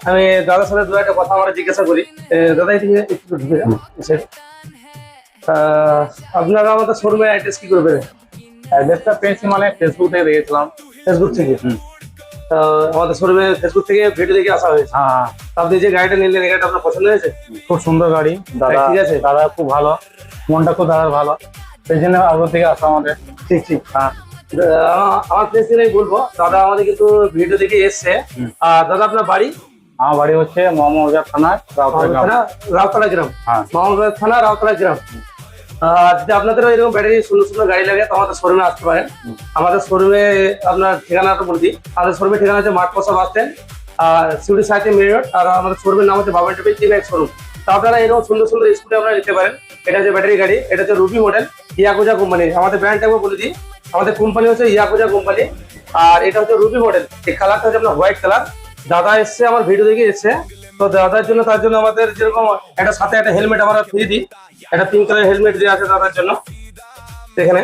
আমি দাদার সাথে দু একটা কথা আমরা জিজ্ঞাসা করি। দাদা এদিকে একটু ঢুকে যান। আপনারা আমাদের শোরুমে অ্যাড্রেস কি করবেন? অ্যাড্রেসটা পেয়েছি মানে ফেসবুক থেকে দেখেছিলাম। ফেসবুক থেকে? আমাদের শোরুমে ফেসবুক থেকে ভিডিও দেখে আসা হয়েছে। হ্যাঁ, আপনি যে গাড়িটা নিলেন, এই গাড়িটা আপনার পছন্দ হয়েছে? খুব সুন্দর গাড়ি দাদা। ঠিক আছে। দাদা খুব ভালো, মনটা খুব দাদার ভালো, সেই জন্য আগর থেকে আসা আমাদের। ঠিক ঠিক। হ্যাঁ, আমার ফ্রেন্ড থেকে বলবো, দাদা আমাদের কিন্তু ভিডিও দেখে এসছে। আর দাদা আপনার বাড়ি? আমার বাড়ি হচ্ছে মোহাম্মদবাজার থানা রাউতরা গ্রাম। রাউতলা গ্রাম। হ্যাঁ, মোহাম্মদবাজার থানা রাউতলা গ্রাম। যদি আপনাদের এরকম ব্যাটারি সুন্দর সুন্দর গাড়ি লাগে তো আমাদের শোরুমে আসতে পারেন। আমাদের শোরুমে আপনার ঠিকানাটা বলে দিই। আমাদের শোরুমের ঠিকানা হচ্ছে মাঠ পশা বাস স্ট্যান্ড, আর সিউড়ি সাইতে মেন রোড। আর আমাদের শোরুমের নাম হচ্ছে বাবা টিভি তিন এক শোরুম। তো আপনারা এরকম সুন্দর সুন্দর স্কুটি আপনারা নিতে পারেন। এটা হচ্ছে ব্যাটারি গাড়ি, এটা হচ্ছে রুবি মডেল, ইয়াকুজা কোম্পানি। আমাদের ব্র্যান্ড টাইপও বলে দিই, আমাদের কোম্পানি হচ্ছে ইয়াকুজা কোম্পানি। আর এটা হচ্ছে রুবি মডেল। এই কালারটা হচ্ছে আপনার হোয়াইট কালার। দাদা এসছে, আমার ভিডিও দেখে এসছে। তো দাদার জন্য, তার জন্য আমাদের যেরকম একটা সাথে একটা হেলমেট আমরা ফ্রি দিই। একটা পিঙ্ক কালার হেলমেট দিয়ে আছে দাদার জন্য। এখানে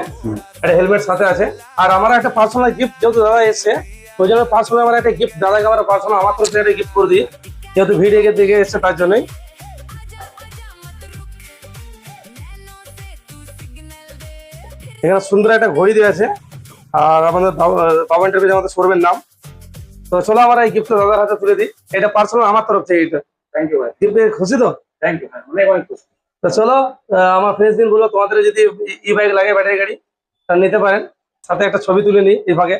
একটা হেলমেট সাথে আছে। আর আমার একটা পার্সোনাল গিফট, যেহেতু দাদা এসছে ওই জন্য পার্সোনাল আমার একটা গিফট দাদাকে আমরা পার্সোনাল আমার তরফ থেকে একটা গিফট করে দিই, যেহেতু ভিডিও দেখে এসছে তার জন্যই। এখানে সুন্দর একটা ঘড়ি দেওয়া আছে। আর আমাদের বাবা টিভি আমাদের শোরুমের নাম। তো চলো আমরা এই গিফটটা দাদার হাতে তুলে দিই। এটা পার্সোনাল আমার তরফ থেকে। এটা থ্যাংক ইউ ভাই। গিফটে খুশি তো? থ্যাংক ইউ ভাই, অনেক অনেক খুশি। তো চলো, আমার ফ্রেন্ডস দিন বলো, তোমাদের যদি ই বাইক লাগে ব্যাটারি গাড়ি তা নিতে পারেন। সাথে একটা ছবি তুলে নিই এই ভাগে।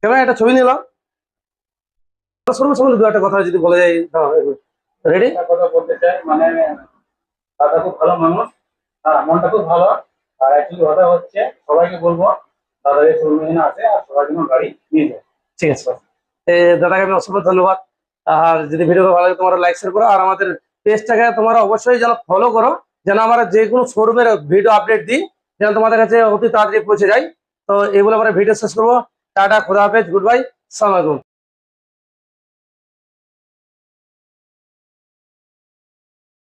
কেমন একটা ছবি নিলাম। শোরুম সম্বন্ধে দু একটা কথা যদি বলে যাই। রেডি? একটা কথা বলতে চাই, মানে দাদা খুব ভালো মানুষ। হ্যাঁ, মনটা খুব ভালো। আর অ্যাকচুয়ালি কথা হচ্ছে, সবাইকে বলবো দাদার এই শোরুমে যেন আসে আর সবার জন্য গাড়ি নিয়ে যায়। ঠিক আছে। দাদাকে আমি অসংখ্য ধন্যবাদ। আর যদি ভিডিও ভালো লাগে তোমরা লাইক শেয়ার করো। আর আমাদের পেজটাকে তোমরা অবশ্যই যেন ফলো করো, যেন আমরা যে কোনো শোরুমের ভিডিও আপডেট দিই যেন তোমাদের কাছে অতি তাড়াতাড়ি পৌঁছে যায়। তো এইগুলো আমরা ভিডিও শেষ করবো। টাটা, খুদা হাফেজ, গুড বাই, সালাম আলাইকুম।